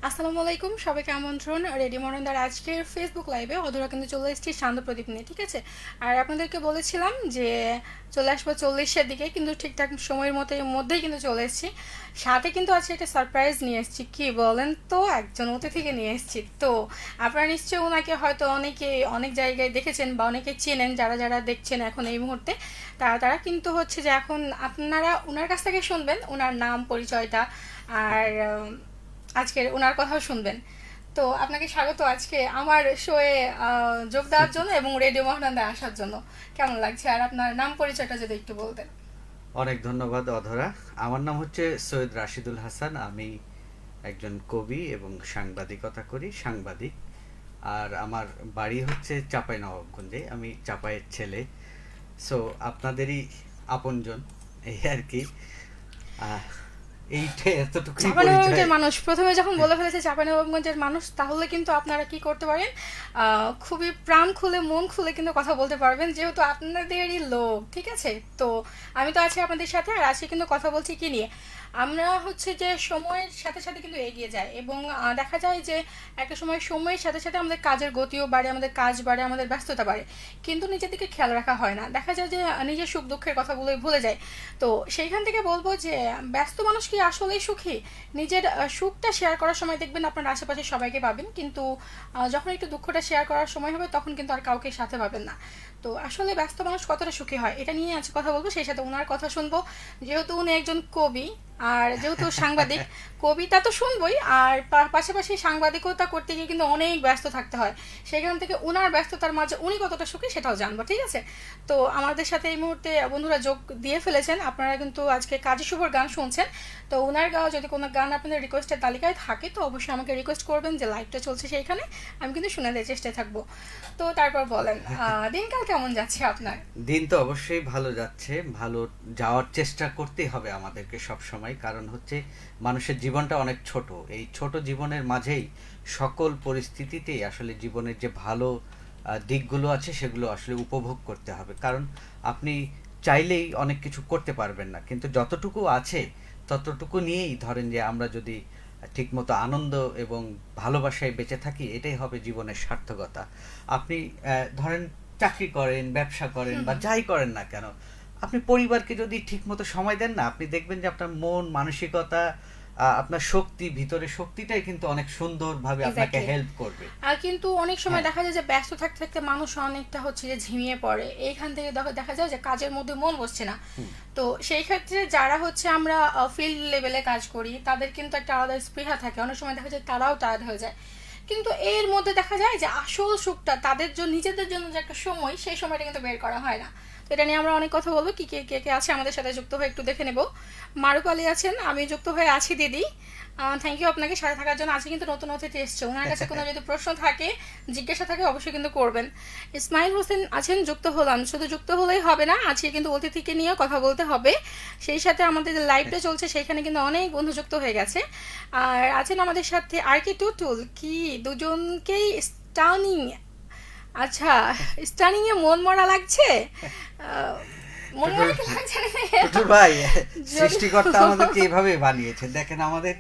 আসসালামু আলাইকুম, সবাইকে আমন্ত্রণ রেডিও মনন্দার আজকের ফেসবুক লাইভে। অধরা কিন্তু চলে এসেছি শান্ত প্রদীপ নিয়ে, ঠিক আছে। আর আপনাদেরকে বলেছিলাম যে চলে আসবো 40-এর দিকে, কিন্তু ঠিকঠাক সময়ের মধ্যেই কিন্তু চলে এসেছি। সাথে কিন্তু আজকে একটা সারপ্রাইজ নিয়ে এসেছি। কি বলেন তো, একজন অতিথিকে নিয়ে এসেছি। তো আপনারা নিশ্চয়ই ওনাকে হয়তো অনেকে অনেক জায়গায় দেখেছেন বা অনেকে চেনেন, যারা যারা দেখছেন এখন এই মুহূর্তে। তারা তারা কিন্তু হচ্ছে যে এখন আপনারা ওনার কাছ থেকে শুনবেন ওনার নাম পরিচয়টা, আর আজকের ওনার কথাও শুনবেন। তো আপনাকে স্বাগত আজকে আমার শোয়ে যোগ দেওয়ার জন্য এবং রেডিও মহানন্দায় আসার জন্য। কেমন লাগছে? আর আপনার নাম পরিচয়টা যদি একটু বলতেন। অনেক ধন্যবাদ অধরা। আমার নাম হচ্ছে সৈয়দ রাশিদুল হাসান। আমি একজন কবি এবং সাংবাদিকতা করি, সাংবাদিক। আর আমার বাড়ি হচ্ছে চাঁপাইনবাবগঞ্জে। আমি চাঁপাইয়ের ছেলে। সো আপনাদেরই আপনজন, এই আর কি। আহ, এইটা এতটুকুই পরিচয়। চাঁপাইনবাবগঞ্জের মানুষ প্রথমে যখন বলে ফেলেছে চাঁপাইনবাবগঞ্জের মানুষ, তাহলে কিন্তু আপনারা কি করতে পারেন, খুবই প্রাণ খুলে মন খুলে কিন্তু কথা বলতে পারবেন, যেহেতু আপনাদেরই লোক, ঠিক আছে। তো আমি তো আছি আপনাদের সাথে, আর আজকে কিন্তু কথা বলছি কি নিয়ে। আমরা হচ্ছে যে সময়ের সাথে সাথে কিন্তু এগিয়ে যায়, এবং দেখা যায় যে একটা সময় সময়ের সাথে সাথে আমাদের কাজের গতিও বাড়ে, আমাদের কাজ বাড়ে, আমাদের ব্যস্ততা বাড়ে, কিন্তু নিজের দিকে খেয়াল রাখা হয় না। দেখা যায় যে নিজের সুখ দুঃখের কথাগুলোই ভুলে যায়। তো সেইখান থেকে বলবো যে ব্যস্ত মানুষ কি আসলেই সুখী? নিজের সুখটা শেয়ার করার সময় দেখবেন আপনার আশেপাশে সবাইকে পাবেন, কিন্তু যখন একটু দুঃখটা শেয়ার করার সময় হবে তখন কিন্তু আর কাউকে সাথে পাবেন না। তো আসলে ব্যস্ত মানুষ কতটা সুখী হয়, এটা নিয়ে আজ কথা বলবো, সেই সাথে ওনার কথা শুনবো। যেহেতু উনি একজন কবি, আর যেহেতু সাংবাদিক, কবিতা তো শুনবই, আর পাশাপাশি সাংবাদিকতা করতে গিয়ে কিন্তু অনেক ব্যস্ত থাকতে হয়। সেখান থেকে উনার ব্যস্ততার মাঝে উনি কতটা সুখী সেটাও জানবো, ঠিক আছে। তো আমাদের সাথে এই মুহূর্তে বন্ধুরা যোগ দিয়ে ফেলেছেন। আপনারা কিন্তু আজকে কাজী শুভর গান শুনছেন। তো ওনার গাওয়া যদি কোনো গান আপনাদের রিকোয়েস্টের তালিকায় থাকে, তো অবশ্যই আমাকে রিকোয়েস্ট করবেন, যে লাইভটা চলছে সেইখানে আমি কিন্তু শুনে দেওয়ার চেষ্টায় থাকবো। তো তারপর বলেন, দিনকাল কেমন যাচ্ছে আপনার? দিন তো অবশ্যই ভালো যাচ্ছে। ভালো যাওয়ার চেষ্টা করতেই হবে আমাদেরকে সব সময়, কারণ হচ্ছে মানুষের জীবনটা অনেক ছোট। এই ছোট জীবনের মাঝেই সকল পরিস্থিতিতেই আসলে জীবনের যে ভালো দিকগুলো আছে সেগুলো আসলে উপভোগ করতে হবে। কারণ আপনি চাইলেই অনেক কিছু করতে পারবেন না, কিন্তু যতটুকু আছে ততটুকু নিয়েই ধরেন যে আমরা যদি ঠিকমতো আনন্দ এবং ভালোবাসায় বেঁচে থাকি, এটাই হবে জীবনের সার্থকতা। আপনি ধরেন চাকরি করেন, ব্যবসা করেন বা যাই করেন না কেন, আপনি পরিবারকে যদি ঠিকমতো সময় দেন না, আপনি দেখবেন যে আপনার মন মানসিকতা, আপনার শক্তি, ভিতরে শক্তিটাই কিন্তু অনেক সুন্দরভাবে আপনাকে এক্স্যাক্টলি। হেল্প করবে। আর কিন্তু অনেক সময় হ্যাঁ। দেখা যায় যে ব্যস্ত থাকতে থাকতে মানুষ অনেকটা হচ্ছে যে ঝিমিয়ে পড়ে, এইখান থেকে দেখা যায় যে কাজের মধ্যে মন বসছে না। হুম। তো সেই ক্ষেত্রে যারা হচ্ছে আমরা ফিল্ড লেভেলে কাজ করি, তাদের কিন্তু একটা আলাদা স্পৃহা থাকে, অনেক সময় দেখা যায় তারাও টায়ার্ড হয়ে যায়। কিন্তু এর মধ্যে দেখা যায় যে আসল সুখটা তাদের জন্য, নিজেদের জন্য যে একটা সময়, সেই সময়টা কিন্তু বের করা হয় না। তো এটা নিয়ে আমরা অনেক কথা বলবো। কি কে কে কে আছে আমাদের সাথে যুক্ত হয়ে একটু দেখে নেব। মারুফ আলী আছেন, আমি যুক্ত হয়ে আছি দিদি। থ্যাংক ইউ আপনাকে সাথে থাকার জন্য। আজকে কিন্তু নতুন অতিথি এসছে, ওনার কাছে কোনো যদি প্রশ্ন থাকে, জিজ্ঞাসা থাকে, অবশ্যই কিন্তু করবেন। ইসমাইল হোসেন আছেন, যুক্ত হলাম। শুধু যুক্ত হলেই হবে না, আজকে কিন্তু অতিথিকে নিয়ে কথা বলতে হবে। সেই সাথে আমাদের যে লাইভটা চলছে সেইখানে কিন্তু অনেক বন্ধু যুক্ত হয়ে গেছে। আর আছেন আমাদের সাথে আর কি টুটুল, কি দুজনকেই স্টানিং। আচ্ছা, স্টানিং এ মন মরা লাগছে। আহ, মন টুটুল, মরা কি লাগছে না? টুটুল ভাই, যদি সৃষ্টিকর্তা আমাদেরকে এইভাবে বানিয়েছে। দেখেন আমাদের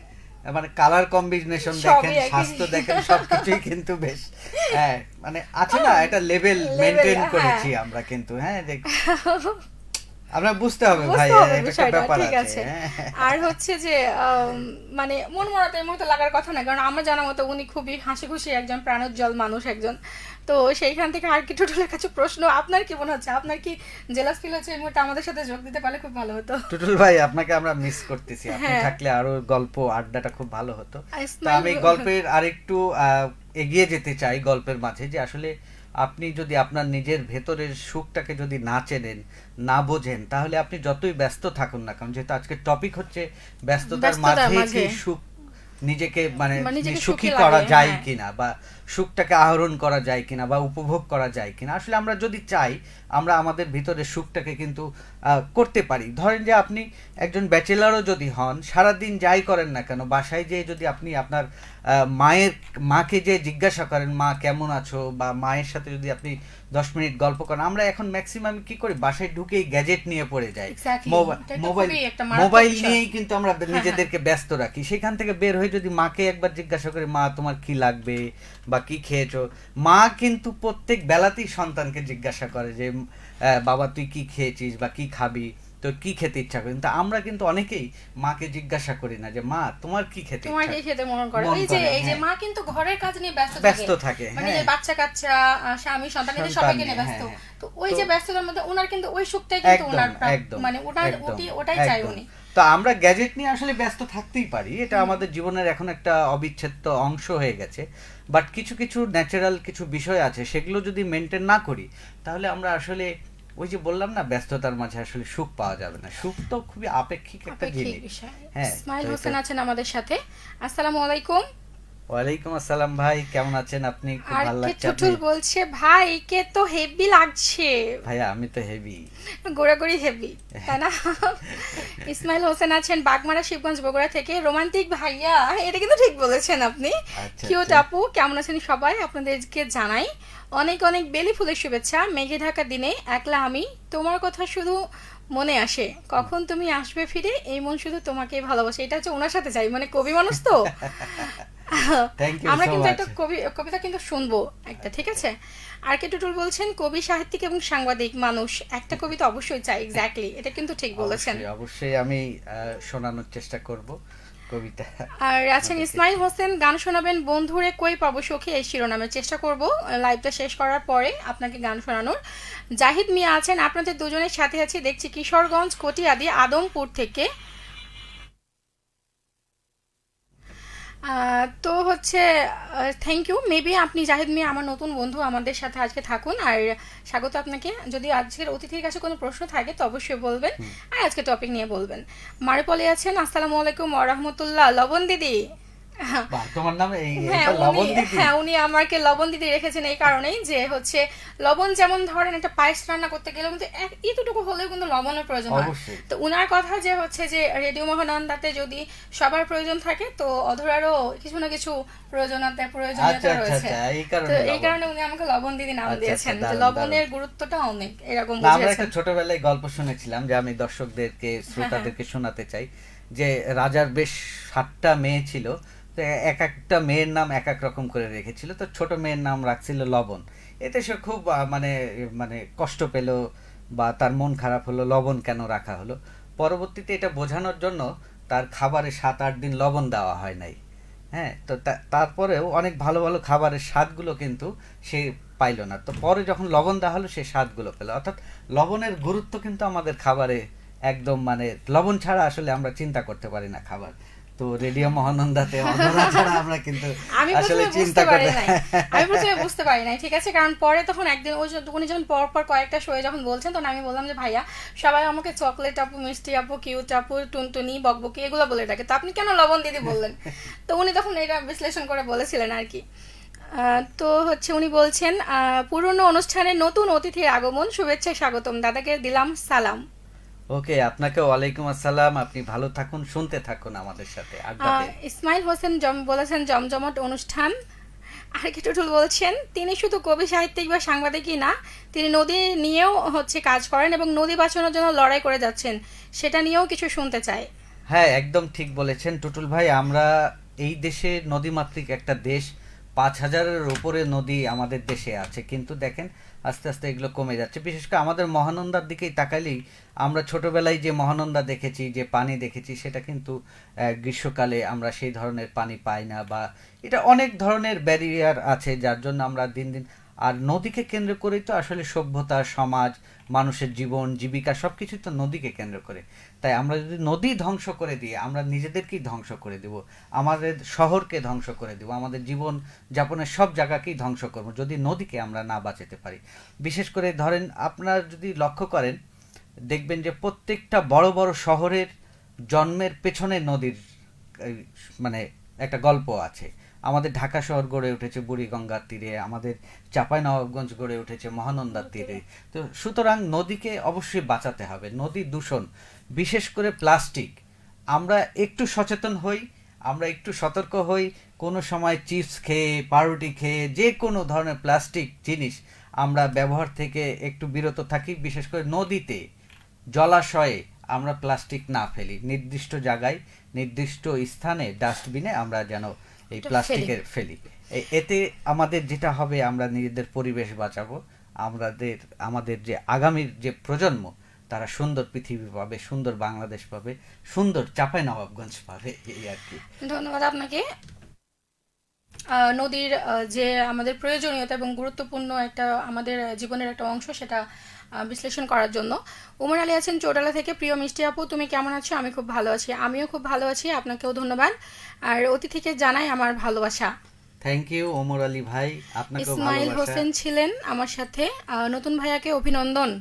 মানে কালার কম্বিনেশন দেখেন, সবই একই স্বাস্থ্য দেখেন, সবকিছুই কিন্তু বেশ, হ্যাঁ, মানে আছে না, এটা লেভেল লেভেল, মেনটেন হ্যাঁ। করেছি আমরা কিন্তু। হ্যাঁ, আমরা বুঝতে হবে ভাই, বুঝতে হবে এটা একটা বিষয়টা, ব্যাপার ঠিক আছে। আছে। হ্যাঁ। আর হচ্ছে যে মানে মন মরাতে এই মুহূর্তে লাগার কথা না, কারণ আমার জানা মতো উনি খুবই হাসি খুশি একজন প্রাণোজ্জ্বল মানুষ একজন। তো সেইখান থেকে আর কি টুটুলের কাছে প্রশ্ন, আপনার কি মনে হচ্ছে, আপনার কি জেলাস ফিল হচ্ছে এই মুহূর্তে? আমাদের সাথে যোগ দিতে পারলে খুব ভালো হতো। টুটুল ভাই, আপনাকে আমরা মিস করতেছি। আপনি হ্যাঁ। থাকলে আরো গল্প আড্ডাটা খুব ভালো হতো। তো ইসমাইল। আমি গল্পের আরেকটু এগিয়ে যেতে চাই গল্পের মাঝে, যে আসলে আপনি যদি আপনার নিজের ভেতরের সুখটাকে যদি না চেনেন, না বোঝেন, তাহলে আপনি যতই ব্যস্ত থাকুন না কারণ, যেহেতু আজকের টপিক হচ্ছে ব্যস্ততার ব্যস্ততার মাঝে কি মাঝে সুখ, নিজেকে মানে নিজেকে সুখী সুখী করা লাগে, যায় হ্যাঁ। কিনা, বা সুখটাকে আহরণ করা যায় কিনা, বা উপভোগ করা যায় কিনা। আসলে আমরা যদি চাই, আমরা আমাদের ভিতরে সুখটাকে কিন্তু করতে পারি। ধরেন যে আপনি একজন ব্যাচেলারও যদি হন, সারাদিন যাই করেন না কেন, বাসায় যেয়ে যদি আপনি আপনার মাকে যে জিজ্ঞাসা করেন, মা কেমন আছো, বা মায়ের সাথে যদি আপনি 10 মিনিট গল্প করেন। আমরা এখন ম্যাক্সিমাম কি করি, বাসায় ঢুকেই গ্যাজেট নিয়ে পড়ে যাই, Exactly. এটা তো মোবাইল খুবই একটা মারাত্মক মোবাইল বিষয়। নিয়েই কিন্তু আমরা হ্যাঁ, নিজেদেরকে ব্যস্ত রাখি। সেখান থেকে বের হয়ে যদি মাকে একবার জিজ্ঞাসা করি, মা তোমার কি লাগবে বা কি খেয়েছো, মা কিন্তু প্রত্যেক বেলাতেই সন্তানকে জিজ্ঞাসা করে যে বাবা তুই কি খেয়েছিস বা কি খাবি, তোর কি খেতে ইচ্ছা করে। কিন্তু আমরা কিন্তু অনেকেই মাকে জিজ্ঞাসা করি না যে মা তোমার কি খেতে তোমার ইচ্ছা কি খেতে মন করে। মন এই যে করে, এই যে হ্যাঁ। মা কিন্তু ঘরের কাজ নিয়ে ব্যস্ত ব্যস্ত থাকে, মানে যে হ্যাঁ। বাচ্চা কাচ্চা, স্বামী সন্তান এদের সন্তান সবাইকে নিয়ে নিয়ে, ব্যস্ত। হ্যাঁ, তো ওই তো- যে ব্যস্ততার মধ্যে ওনার কিন্তু ওই সুখটাই কিন্তু একদম ওনার একদম মানে ওনার একদম, ওটাই চাই একদম। উনি। তো আমরা গ্যাজেট নিয়ে আসলে ব্যস্ত থাকতেই পারি, এটা আমাদের জীবনের এখন একটা অবিচ্ছেদ্য অংশ হয়ে গেছে। বাট কিছু কিছু ন্যাচারাল কিছু বিষয় আছে, সেগুলো যদি মেনটেন না করি, তাহলে আমরা আসলে ওই যে বললাম না, ব্যস্ততার মাঝে আসলে সুখ পাওয়া যাবে না। সুখ তো খুবই আপেক্ষিক একটা আপেক্ষিক জিনিস। বিষয়। হ্যাঁ, ইসমাইল তো হোসেন এটা- আছেন আমাদের সাথে। আসসালামু আলাইকুম। ওয়ালাইকুম আসসালাম ভাই, কেমন আছেন আপনি? খুব আর ভালো কে লাগছে আপনি। টুটুল বলছে ভাই কে তো হেভি লাগছে, ভাইয়া আমি তো হেভি। গোড়াগড়ি হেভি, তাই না? ইসমাইল হোসেন আছেন বাগমারা শিবগঞ্জ বগুড়া থেকে। রোমান্টিক ভাইয়া, এটা কিন্তু ঠিক বলেছেন আপনি। আচ্ছা, কিউট আচ্ছা। আপু, কেমন আছেন সবাই? আপনাদেরকে জানাই অনেক অনেক বেলি ফুলের শুভেচ্ছা। মেঘে ঢাকা দিনে একলা আমি, তোমার কথা শুধু মনে আসে, কখন তুমি আসবে ফিরে, এই মন শুধু তোমাকেই ভালোবাসে। এটা হচ্ছে ওনার সাথে যাই, মানে কবি মানুষ তো। থ্যাংক ইউ আমরা সো কিন্তু মাচ। একটা কবিতা কিন্তু শুনবো একটা, ঠিক আছে? আর কে টুটুল বলছেন কবি, সাহিত্যিক এবং সাংবাদিক মানুষ একটা কবিতা অবশ্যই চাই। এক্স্যাক্টলি, এটা কিন্তু ঠিক বলেছেন। অবশ্যই অবশ্যই আমি শোনানোর চেষ্টা করব কবিতা। আর আছেন ইসমাইল হোসেন, গান শোনাবেন বন্ধুরে কই পাবো সখী, এই শিরোনামে চেষ্টা করব লাইভটা শেষ করার পরে আপনাকে গান শোনানোর। জাহিদ মিয়া আছেন, আপনাদের দুজনের সাথে আছি, দেখছি কিশোরগঞ্জ কটিয়াদি আদমপুর থেকে। তো হচ্ছে থ্যাংক ইউ। মেবি আপনি জাহিদ মিয়া আমার নতুন বন্ধু, আমাদের সাথে আজকে থাকুন। আর স্বাগত আপনাকে। যদি আজকের অতিথির কাছে কোনো প্রশ্ন থাকে তো অবশ্যই বলবেন, আর আজকে টপিক নিয়ে বলবেন। মারিপলে আছেন, আসসালামু আলাইকুম ওয়া রাহমাতুল্লাহ। লবণ দিদি, বাহ, তোমার নাম এই হ্যাঁ এটা লবণ উনি, দিদি? হ্যাঁ উনি আমাকে লবণ দিদি রেখেছেন এই কারণেই যে হচ্ছে লবণ, যেমন ধরেন একটা পায়েস রান্না করতে গেলেও কিন্তু এতটুকু হলেও কিন্তু লবণের প্রয়োজন হয়। অবশ্যই। তো উনার কথা যে হচ্ছে যে রেডিও মহানন্দাতে যদি সবার প্রয়োজন থাকে, তো অধরারও কিছু না কিছু আচ্ছা প্রয়োজনীয়তা আচ্ছা রয়েছে। আচ্ছা, এই তো কারণে এই লবণ। কারণে উনি আমাকে লবণ দিদি নাম আচ্ছা, দিয়েছেন, আচ্ছা, যে দারুণ, লবণের দারুণ। গুরুত্বটা অনেক এরকম না, আমরা বুঝিয়েছেন। একটা ছোটবেলায় গল্প শুনেছিলাম, যে আমি দর্শকদেরকে শ্রোতাদেরকে শোনাতে চাই, যে রাজার বেশ 7টা মেয়ে ছিল। তো এক একটা মেয়ের নাম এক এক রকম করে রেখেছিল। তো ছোট মেয়ের নাম রাখছিল লবণ। এতে সে খুব মানে মানে কষ্ট পেল, বা তার মন খারাপ হলো, লবণ কেন রাখা হলো। পরবর্তীতে এটা বোঝানোর জন্য তার খাবারে 7-8 দিন লবণ দেওয়া হয় নাই। হ্যাঁ, তো তারপরেও অনেক ভালো ভালো খাবারের স্বাদগুলো কিন্তু সে পাইলো না। তো পরে যখন লবণ দেওয়া হলো, সে স্বাদগুলো পেল। অর্থাৎ লবণের গুরুত্ব কিন্তু আমাদের খাবারে একদম, মানে লবণ ছাড়া আসলে আমরা চিন্তা করতে পারি না খাবার। তো রেডিও মহানন্দাতে অধরা ছাড়া আমরা কিন্তু আমি আসলে প্রথমে চিন্তা বুঝতে পারি করতে নাই, আমি প্রথমে বুঝতে পারি নাই, ঠিক আছে? কারণ পরে তখন একদিন উনি যখন পর পর কয়েকটা শোয়ে যখন বলছেন, তখন আমি বললাম যে ভাইয়া সবাই আমাকে চকলেট আপু, মিষ্টি আপু, কিউট আপু, টুনটুনি, বকবকি এগুলো বলে ডাকে, তো আপনি কেন লবণ দিদি বললেন? তো উনি তখন এটা বিশ্লেষণ করে বলেছিলেন আর কি। তো হচ্ছে উনি বলছেন পুরনো অনুষ্ঠানে নতুন অতিথির আগমন, শুভেচ্ছা স্বাগতম, দাদাকে দিলাম সালাম। ওকে, আপনাকে ওয়ালাইকুম আসসালাম। আপনি ভালো থাকুন, শুনতে থাকুন আমাদের সাথে আড্ডাতে। ইসমাইল হোসেন বলেছেন জমজমাট অনুষ্ঠান। আর কি টুটুল বলছেন তিনি শুধু কবি, সাহিত্যিক বা সাংবাদিকই না, তিনি নদী নিয়েও হচ্ছে কাজ করেন এবং নদী বাঁচানোর জন্য লড়াই করে যাচ্ছেন, সেটা নিয়েও কিছু শুনতে চাই। হ্যাঁ, একদম ঠিক বলেছেন টুটুল ভাই। আমরা এই দেশে নদীমাতৃক একটা দেশ, 5,000-এর উপরে নদী আমাদের দেশে আছে, কিন্তু দেখেন আস্তে আস্তে এগুলো কমে যাচ্ছে। বিশেষ করে আমাদের মহানন্দার দিকেই তাকালেই আমরা ছোটবেলায় যে মহানন্দা দেখেছি, যে পানি দেখেছি, সেটা কিন্তু গ্রীষ্মকালে আমরা সেই ধরনের পানি পাই না, বা এটা অনেক ধরনের ব্যারিয়ার আছে যার জন্য আমরা দিন দিন, আর নদীকে কেন্দ্র করেই তো আসলে সভ্যতা, সমাজ, মানুষের জীবন জীবিকা সবকিছু তো নদীকে কেন্দ্র করে। তাই আমরা যদি নদী ধ্বংস করে দিই, আমরা নিজেদেরকেই ধ্বংস করে দেব, আমাদের শহরকে ধ্বংস করে দেব, আমাদের জীবন যাপনের সব জায়গাকেই ধ্বংস করব যদি নদীকে আমরা না বাঁচাতে পারি। বিশেষ করে ধরেন, আপনার যদি লক্ষ্য করেন, দেখবেন যে প্রত্যেকটা বড় বড় শহরের জন্মের পেছনে নদীর এই, মানে একটা গল্প আছে। আমাদের ঢাকা শহর গড়ে উঠেছে বুড়িগঙ্গার তীরে, আমাদের চাঁপাইনবাবগঞ্জ গড়ে উঠেছে মহানন্দার তীরে। তো সুতরাং নদীকে অবশ্যই বাঁচাতে হবে। নদী দূষণ, বিশেষ করে প্লাস্টিক, আমরা একটু সচেতন হই, আমরা একটু সতর্ক হই। কোনো সময় চিপস খেয়ে, পাউরুটি খেয়ে, যে কোনো ধরনের প্লাস্টিক জিনিস আমরা ব্যবহার থেকে একটু বিরত থাকি, বিশেষ করে নদীতে, জলাশয়ে আমরা প্লাস্টিক না ফেলি, নির্দিষ্ট জায়গায় নির্দিষ্ট স্থানে ডাস্টবিনে আমরা যেন এই এটা প্লাস্টিকের ফেলি। এতে আমাদের যেটা হবে, আমরা নিজেদের পরিবেশ বাঁচাবো, আমাদের যে আগামীর যে প্রজন্ম, তারা সুন্দর পৃথিবী পাবে, সুন্দর বাংলাদেশ পাবে, সুন্দর চাঁপাইনবাবগঞ্জ পাবে, এই আর কি। ধন্যবাদ আপনাকে। নদীর যে আমাদের প্রয়োজনীয়তা এবং গুরুত্বপূর্ণ একটা আমাদের জীবনের একটা অংশ, সেটা বিশ্লেষণ করার জন্য। উমর আলী আছেন চৌডালা থেকে, প্রিয় মিষ্টি আপু তুমি কেমন আছো? আমি খুব ভালো আছি। আমিও খুব ভালো আছি, আপনাকেও ধন্যবাদ। আর অতিথিকে জানাই আমার ভালোবাসা। থ্যাংক ইউ ওমর আলী ভাই, আপনাকেও ইসমাইল ভালোবাসা। হোসেন ছিলেন আমার সাথে। নতুন ভাইয়াকে অভিনন্দন।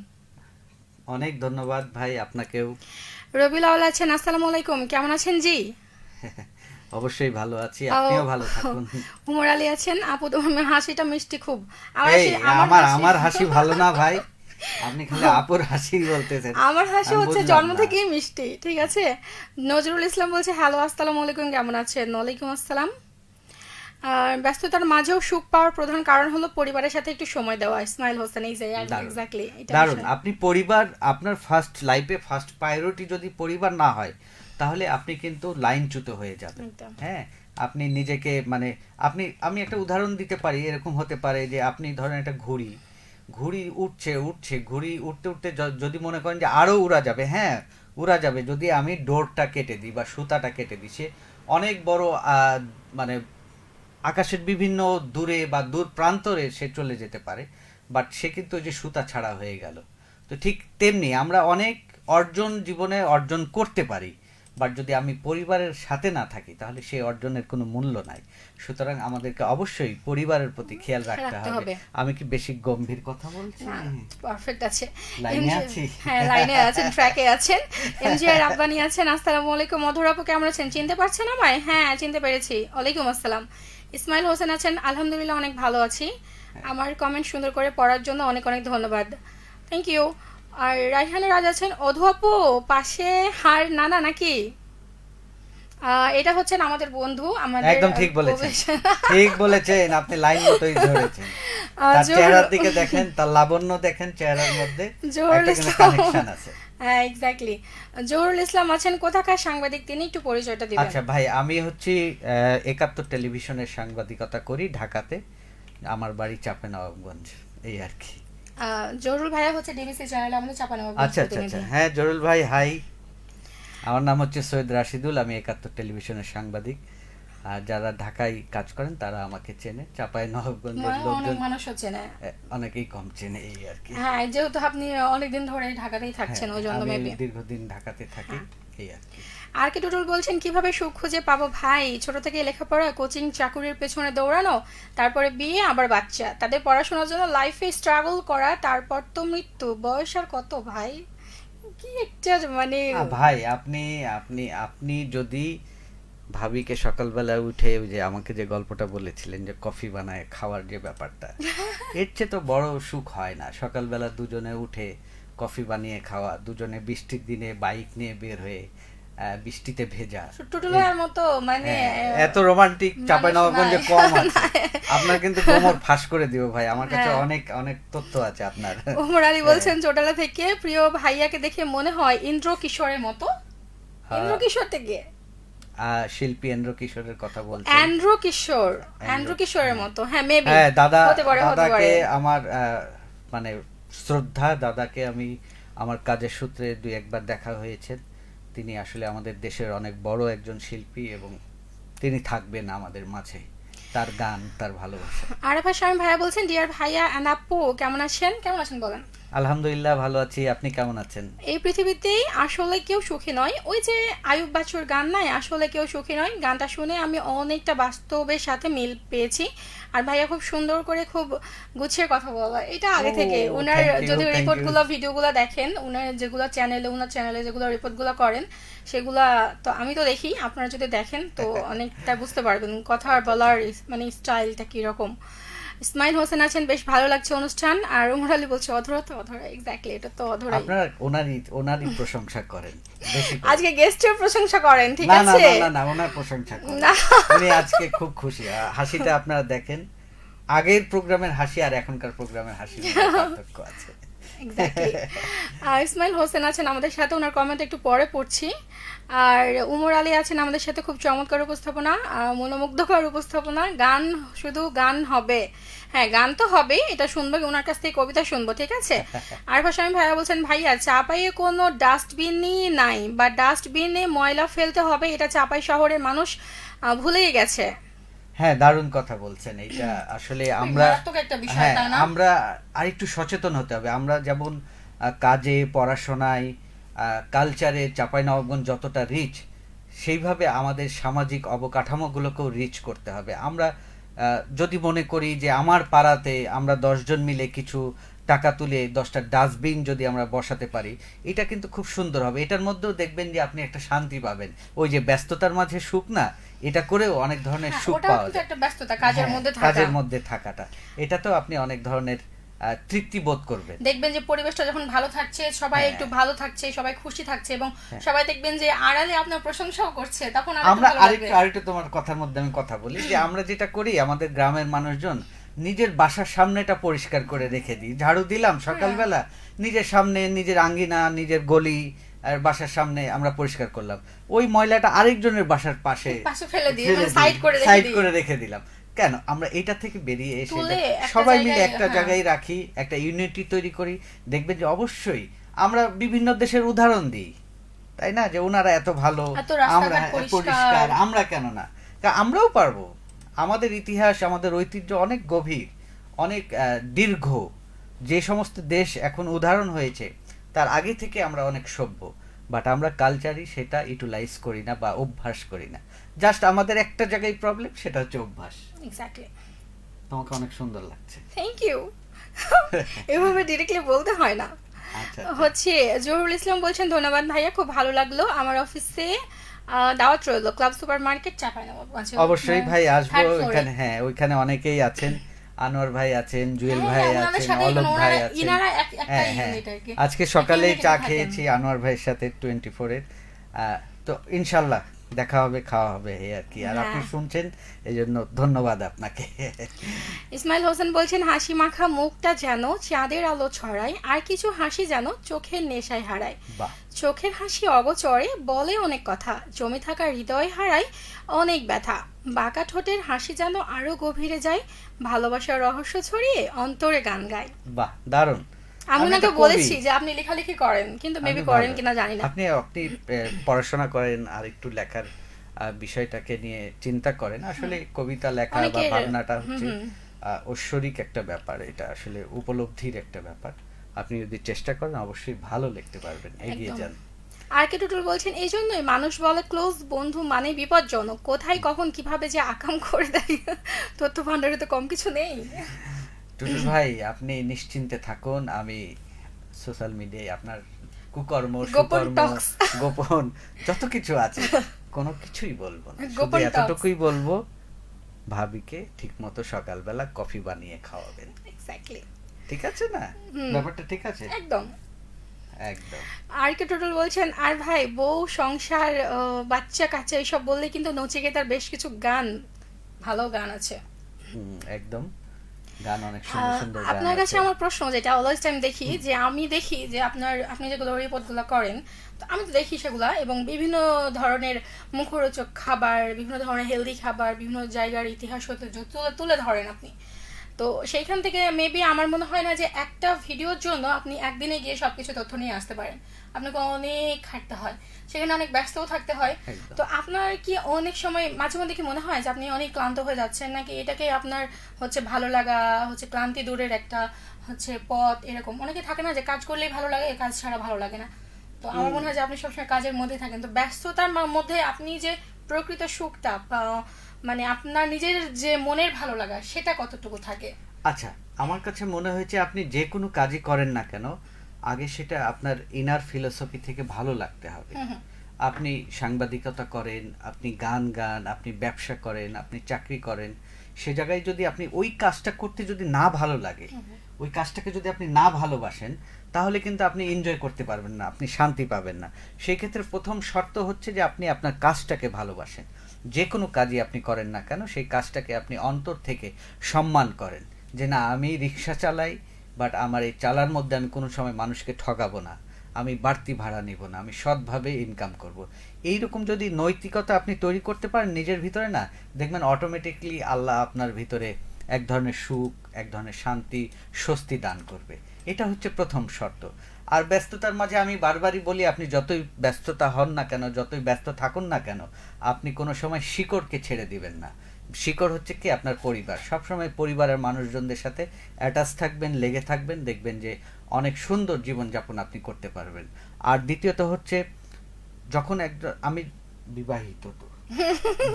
অনেক ধন্যবাদ ভাই, আপনাকেও। রবিউল আউয়াল আছেন, আসসালামু আলাইকুম, কেমন আছেন জি? অবশ্যই ভালো আছি, আপনিও ভালো থাকুন। উমর আলী আছেন, আপু তোমার হাসিটা মিষ্টি খুব। এই আমার হাসি ভালো না ভাই, আপনি খালি আপুর হাসি বলতেছেন। আমার হাসি আমি হচ্ছে বুঝলাম জন্ম না। থেকেই মিষ্টি, ঠিক আছে। নজরুল ইসলাম বলছে হ্যালো আসসালামু আলাইকুম, কেমন আছেন? ওয়ালাইকুম আসসালাম। ব্যস্ততার মাঝেও সুখ পাওয়ার প্রধান কারণ হলো পরিবারের সাথে একটু সময় দেওয়া। ইসমাইল হোসেন, এই যে এক্স্যাক্টলি এটা দারুণ। আপনি পরিবার, আপনার ফার্স্ট লাইফে ফার্স্ট প্রায়োরিটি যদি পরিবার না হয়, তাহলে আপনি কিন্তু লাইনচ্যুত হয়ে যাবেন। একদম। হ্যাঁ, আপনি নিজেকে মানে আমি একটা উদাহরণ দিতে পারি। এরকম হতে পারে যে আপনি ধরেন একটা ঘুড়ি উঠছে ঘুড়ি উঠতে উঠতে যদি মনে করেন যে আরো উড়া যাবে, হ্যাঁ উড়া যাবে, যদি আমি ডোরটা কেটে দিই বা সুতাটা কেটে দিই, সে অনেক বড় মানে আকাশের বিভিন্ন দূরে বা দূর প্রান্তরে সে চলে যেতে পারে, বাট সে কিন্তু ওই যে সুতা ছাড়া হয়ে গেল। তো ঠিক তেমনি আমরা অনেক জীবনে অর্জন করতে পারি, বাট যদি আমি পরিবারের সাথে না থাকি, তাহলে সেই অর্জনের কোনো মূল্য নাই। সুতরাং আমাদেরকে অবশ্যই পরিবারের প্রতি খেয়াল রাখতে হবে। আমি কি বেশি গম্ভীর কথা বলছি? পারফেক্ট আছে। লাইনে আছি? হ্যাঁ, লাইনে আছেন, ট্র্যাকে আছেন। এমজিআর রাব্বানি আছেন, আসসালামু আলাইকুম। মধুর আপু কেমন আছেন? চিনতে পারছেন আমায়? হ্যাঁ, চিনতে পেরেছি। ওয়ালাইকুম আসসালাম। ইসমাইল হোসেন আছেন, আলহামদুলিল্লাহ অনেক ভালো আছি। আমার কমেন্ট সুন্দর করে পড়ার জন্য অনেক অনেক ধন্যবাদ, থ্যাংক ইউ। আর রাইহানা রাজ আছেন, অধু আপু পাশে হার নানা নাকি? এটা হচ্ছেন আমাদের বন্ধু, আমাদের একদম ঠিক বলেছেন, ঠিক বলেছেন, আপনি লাইন মতোই ধরেছেন। তার চেহারার দিকে দেখেন, তার লাবণ্য দেখেন চেহারার মধ্যে, একটা কিন্তু কানেকশন আছে। হ্যাঁ, এক্স্যাক্টলি। জহুরুল ইসলাম আছেন, কোথাকার সাংবাদিক তিনি? একটু পরিচয়টা দিবেন। আচ্ছা ভাই, আমি হচ্ছি ৭১ টেলিভিশনের সাংবাদিকতা করি ঢাকাতে। আমার বাড়ি চাঁপাইনবাবগঞ্জ, এই আর কি। জহুরুল ভাইয়া হচ্ছে ডিবিসি চ্যানেল আমাদের চাঁপাইনবাবগঞ্জ আচ্ছা আচ্ছা আচ্ছা, হ্যাঁ জরুল ভাই হাই। আমার নাম হচ্ছে সৈয়দ রাশিদুল, আমি ৭১ টেলিভিশনের সাংবাদিক। আর যারা ঢাকায় কাজ করেন তারা আমাকে চেনে, চাঁপাইনবাবগঞ্জের অনেক লোকজন মানুষও চেনে, অনেকেই কম চেনে, এই আর কি। হ্যাঁ, যেহেতু আপনি অনেকদিন ধরে ঢাকাতেই থাকছেন, ওই জন্য আমি মেবি দীর্ঘদিন ঢাকাতে থাকি, এই আর কি। আর কে টুটুল বলছেন কিভাবে সুখ খুঁজে পাবো ভাই? ছোট থেকে লেখাপড়া, কোচিং, চাকুরির পেছনে দৌড়ানো, তারপরে বিয়ে, আবার বাচ্চা, তাদের পড়াশোনার জন্য লাইফে স্ট্রাগল করা, তারপর তো মৃত্যু। বয়স আর কত ভাই? কি একটা মানে ভাই, আপনি আপনি আপনি যদি ভাবিকে সকালবেলা উঠে ওই যে আমাকে যে গল্পটা বলেছিলেন যে কফি বানায় খাওয়ার যে ব্যাপারটা, এর চেয়ে তো বড় সুখ হয় না। সকালবেলা দুজনে উঠে কফি বানিয়ে খাওয়া, দুজনে বৃষ্টির দিনে বাইক নিয়ে বের হয়ে বৃষ্টিতে ভেজা, টুটুলের মতো মানে এত রোমান্টিক চাঁপাইনবাবগঞ্জে কম আছে। আপনার কিন্তু গোমর ফাঁস করে দিব ভাই, আমার কাছে অনেক অনেক তথ্য আছে আপনার। ওমর আলী বলছেন চোটালা থেকে, প্রিয় ভাইয়াকে দেখে মনে হয় ইন্দ্র কিশোরের মতো। ইন্দ্র কিশোর থেকে শিল্পী এন্দ্র কিশোরের কথা বলছেন। অ্যান্ড্রু কিশোরের মতো, হ্যাঁ মেবি। হ্যাঁ, হতে পারে। আমার মানে শ্রদ্ধা, দাদাকে আমি আমার কাজের সূত্রে দুই একবার দেখা হয়েছে। তিনি আসলে আমাদের দেশের অনেক বড় একজন শিল্পী এবং তিনি থাকবেন আমাদের মাঝে। তার গান, তার ভালোবাসা। আরেফা শামীম ভাইয়া বলছেন, ডিয়ার ভাইয়া এন্ড আপু কেমন আছেন বলেন? আলহামদুলিল্লাহ ভালো আছি, আপনি কেমন আছেন? এই পৃথিবীতেই আসলে কেউ সুখী নয়, ওই যে আয়ুব বাচ্চুর গান নাই, আসলে কেউ সুখী নয়। গানটা শুনে আমি অনেকটা বাস্তবের সাথে মিল পেয়েছি। আর ভাইয়া খুব সুন্দর করে খুব গুছিয়ে কথা বলা, এটা আগে থেকে ওনার যদি রিপোর্টগুলো ভিডিওগুলো দেখেন, ওনার ওনার চ্যানেলে যেগুলো রিপোর্টগুলো করেন, সেগুলা তো আমি তো দেখি, আপনারা যদি দেখেন তো অনেকটা বুঝতে পারবেন কথা বলার মানে স্টাইলটা কিরকম। ইসমাইল হোসেন আছেন, বেশ ভালো লাগছে অনুষ্ঠান। আর উমর আলী বলছে অধরা, এক্স্যাক্টলি, এটা তো অধরা। আপনারা ওনারই প্রশংসা করেন বেশি করে। আজকে গেস্টের প্রশংসা করেন, ঠিক আছে? না ওনার প্রশংসা করেন। উনি আজকে খুব খুশি, হাসিটা আপনারা দেখেন, আগের প্রোগ্রামের হাসি আর এখনকার প্রোগ্রামের হাসির মধ্যে পার্থক্য আছে। এক্স্যাক্টলি। ইসমাইল হোসেন আছেন আমাদের সাথে, ওনার কমেন্ট একটু পরে পড়ছি। আর উমর আলী আছেন আমাদের সাথে, খুব চমৎকার উপস্থাপনা, মনোমুগ্ধকর উপস্থাপনা, গান শুধু গান হবে। হ্যাঁ, গান তো হবে, এটা শুনবো, ওনার কাছ থেকে কবিতা শুনবো, ঠিক আছে। আর ভাষামী ভাইয়া বলছেন, ভাইয়া চাপাইয়ে কোনো ডাস্টবিনই নাই, বা ডাস্টবিনে ময়লা ফেলতে হবে, এটা চাপাই শহরের মানুষ ভুলেই গেছে। হ্যাঁ, দারুণ কথা বলছেন। এটা আসলে আমরা মারাত্মক একটা বিষয়, হ্যাঁ তাই না? আমরা আরেকটু সচেতন হতে হবে। আমরা যেমন কাজে, পড়াশোনায়, কালচারে চাঁপাইনবাবগঞ্জ যতটা রিচ, সেইভাবে আমাদের সামাজিক অবকাঠামোগুলোকেও রিচ করতে হবে। আমরা যদি মনে করি যে আমার পাড়াতে আমরা 10 জন মিলে কিছু টাকা তুলে 10টা ডাস্টবিন যদি আমরা বসাতে পারি, এটা কিন্তু খুব সুন্দর হবে। এটার মধ্যেও দেখবেন যে আপনি একটা শান্তি পাবেন। ওই যে ব্যস্ততার মাঝে সুখ না, এটা করেও অনেক ধরনের সুখ ওটাও পাওয়া কিন্তু যায়। একটা ব্যস্ততা, কাজের হ্যাঁ, মধ্যে থাকা। কাজের মধ্যে থাকাটা, এটাতেও আপনি অনেক ধরনের তৃপ্তি বোধ করবেন। দেখবেন যে পরিবেশটা যখন ভালো থাকছে, সবাই হ্যাঁ। একটু ভালো থাকছে, সবাই খুশি থাকছে, এবং সবাই দেখবেন যে আড়ালে আপনার প্রশংসাও করছে, তখন আরো আমরা ভালো লাগবে। আরেকটু তোমার কথার মধ্যে আমি কথা বলি যে আমরা যেটা করি, আমাদের গ্রামের মানুষজন নিজের বাসার সামনেটা পরিষ্কার করে রেখে দিই। ঝাড়ু দিলাম সকালবেলা, নিজের সামনে, নিজের আঙ্গিনা, নিজের গলি আর বাসার সামনে আমরা পরিষ্কার করলাম। ওই ময়লাটা আরেকজনের বাসার পাশে পাশে ফেলে দিয়ে, মানে সাইড করে রেখে সাইড দিই। করে রেখে দিলাম। কেন আমরা এটা থেকে বেরিয়ে এসে তুলে একটা সবাই মিলে জায়গায়, একটা হ্যাঁ। জায়গায় রাখি, একটা ইউনিটি তৈরি করি, দেখবেন যে অবশ্যই আমরা বিভিন্ন দেশের উদাহরণ দিই, তাই না, যে ওনারা এত ভালো, এত রাস্তাঘাট আমরা পরিষ্কার, আমরা কেন না? আমরাও পারবো। আমাদের ইতিহাস, আমাদের ঐতিহ্য অনেক গভীর, অনেক দীর্ঘ। যে সমস্ত দেশ এখন উদাহরণ হয়েছে, তার আগে থেকে আমরা অনেক সভ্য, বাট আমরা কালচারই সেটা ইউটিলাইজ করি না বা অভ্যাস করি না। জাস্ট আমাদের একটা জায়গায় প্রবলেম, সেটা হচ্ছে অভ্যাস। এক্স্যাক্টলি। তোমাকে অনেক সুন্দর লাগছে। Thank you. এভাবে ডিরেক্টলি বলতে হয় না। আচ্ছা, হচ্ছে জহুরুল ইসলাম বলছেন, ধন্যবাদ ভাইয়া, খুব ভালো লাগলো। আমার অফিসে দাওয়াত রইলো, ক্লাব সুপার মার্কেট চাঁপাইনবাবগঞ্জ। অবশ্যই ভাই আসবো। Third floor-এ। ওইখানে, হ্যাঁ, ওইখানে অনেকেই আছেন। আনোয়ার ভাই আছেন, জুয়েল হ্যাঁ, ভাই হ্যাঁ, ওনাদের আছেন, সাথে অলোক ওনারা- ভাই আছেন। ইনারা একটা হ্যাঁ, হ্যাঁ। ইউনিট আর কি। আজকে সকালেই একই চা ইউনিটে খেয়েছি থাকেন। আনোয়ার ভাইয়ের সাথে 24-এর। তো ইনশাল্লাহ দেখা হবে, খাওয়া হবে, এই আর কি। আর আপনি হ্যাঁ। শুনছেন, এই জন্য ধন্যবাদ আপনাকে। ইসমাইল হোসেন বলছেন, হাসি মাখা মুখটা যেন চাঁদের আলো ছড়ায়, আর কিছু হাসি যেন চোখের নেশায় হারায়। বাহ, চোখের হাসি অগচরে বলে অনেক কথা, জমে থাকা হৃদয় হারায় অনেক ব্যথা। বাঁকা ঠোঁটের হাসি যেন আরো গভীরে যায়, ভালোবাসার রহস্য ছড়িয়ে অন্তরে গান গায়। বাহ, দারুণ। আমি আপনি ওনাকে একটা বলেছি কবি। যে আপনি লেখালেখি করেন, কিন্তু মেবি আপনি করেন ভালো। কিনা জানি না। আপনি পড়াশোনা করেন আর একটু লেখার বিষয়টাকে নিয়ে চিন্তা করেন। আসলে কবিতা লেখা বা অনেকের- ভাবনাটা হচ্ছে হুম। ঐশ্বরিক একটা ব্যাপার, এটা আসলে উপলব্ধির একটা ব্যাপার। আপনি যদি চেষ্টা করেন, অবশ্যই ভালো লিখতে পারবেন। এগিয়ে একদম। যান। আর কে টুটুল বলছেন, এই জন্যই মানুষ বলে ক্লোজ বন্ধু মানে বিপজ্জনক, কোথায় কখন কিভাবে যে আকাম করে দেয়, তথ্য ভান্ডারে তো কম কিছু নেই। টুটুল ভাই, আপনি নিশ্চিন্তে থাকুন। আমি সোশ্যাল মিডিয়ায় আপনার কুকর্ম, গোপন সুকর্ম, talks। গোপন যত কিছু আছে, কোনো কিছুই বলবো না। শুধু গোপন talks। এতটুকুই বলবো, ভাবিকে ঠিক মতো সকালবেলা কফি বানিয়ে খাওয়াবেন। এক্স্যাক্টলি। ঠিক আছে না? হুম। ব্যাপারটা ঠিক আছে? একদম। একদম। আর কে টুটুল বলছেন, আর ভাই বউ সংসার বাচ্চা কাচ্চা এইসব বললে কিন্তু নচিকেতার বেশ কিছু গান, ভালো গান আছে। একদম। গান অনেক সুন্দর সুন্দর গান আপনার কাছে আছে। আমার প্রশ্ন, যেটা অলওয়েজ টাইম দেখি, যে আমি দেখি যে আপনি যেগুলো রিপোর্টগুলো করেন, তো আমি তো দেখি সেগুলা, এবং বিভিন্ন ধরনের মুখরোচক খাবার, বিভিন্ন ধরনের হেলদি খাবার, বিভিন্ন জায়গার ইতিহাস হতে তুলে ধরেন আপনি। তো সেইখান থেকে মেবি আমার মনে হয় না যে একটা ভিডিওর জন্য আপনি একদিনে গিয়ে সবকিছু তথ্য নিয়ে আসতে পারেন। আপনাকে অনেক খাটতে হয়, সেখানে অনেক ব্যস্তও থাকতে হয়। একদম। তো আপনার কি অনেক সময় মাঝে মধ্যে কি মনে হয় যে আপনি অনেক ক্লান্ত হয়ে যাচ্ছেন, নাকি এটাকে আপনার হচ্ছে ভালো লাগা, হচ্ছে ক্লান্তি দূরের একটা হচ্ছে পথ? এরকম অনেকে থাকে না যে কাজ করলেই ভালো লাগে, কাজ ছাড়া ভালো লাগে না। তো আমার মনে হয় যে আপনি সবসময় কাজের মধ্যে থাকেন, তো ব্যস্ততার মধ্যে আপনি যে প্রকৃত সুখটা মানে আপনার নিজের যে মনের ভালো লাগা, সেটা কতটুকু থাকে? আচ্ছা, আমার কাছে মনে হয়েছে আপনি যে কোনো কাজই করেন না কেন, আগে সেটা আপনার ইনার ফিলোসফি থেকে ভালো লাগতে হবে। আপনি সাংবাদিকতা করেন, আপনি গান গান, আপনি ব্যবসা করেন, আপনি চাকরি করেন, সে জায়গায় যদি আপনি ওই কাজটা করতে যদি না ভালো লাগে, ওই কাজটাকে যদি আপনি না ভালোবাসেন, তাহলে কিন্তু আপনি এনজয় করতে পারবেন না, আপনি শান্তি পাবেন না। সেই ক্ষেত্রে প্রথম শর্ত হচ্ছে যে আপনি আপনার কাজটাকে ভালোবাসেন। যে কোনো কাজই আপনি করেন না কেন, সেই কাজটাকে আপনি অন্তর থেকে সম্মান করেন, যে না আমি রিক্সা চালাই, বাট আমার এই চালার মধ্যে আমি কোনো সময় মানুষকে ঠকাবো না, আমি বাড়তি ভাড়া নিব না, আমি সৎভাবে ইনকাম করব। এইরকম যদি নৈতিকতা আপনি তৈরি করতে পারেন নিজের ভিতরে, না দেখবেন অটোমেটিকলি আল্লাহ আপনার ভিতরে এক ধরনের সুখ, এক ধরনের শান্তি, স্বস্তি দান করবে। এটা হচ্ছে প্রথম শর্ত। আর ব্যস্ততার মাঝে আমি বারবারই বলি, আপনি যতই ব্যস্ততা হন না কেন, যতই ব্যস্ত থাকুন না কেন, আপনি কোনো সময় শিকড়কে ছেড়ে দিবেন না। শিকড় হচ্ছে কি আপনার পরিবার। সবসময় পরিবারের মানুষজনদের সাথে অ্যাটাচ থাকবেন, লেগে থাকবেন, দেখবেন যে অনেক সুন্দর জীবনযাপন আপনি করতে পারবেন। আর দ্বিতীয়ত হচ্ছে, যখন একজন, আমি বিবাহিত, তো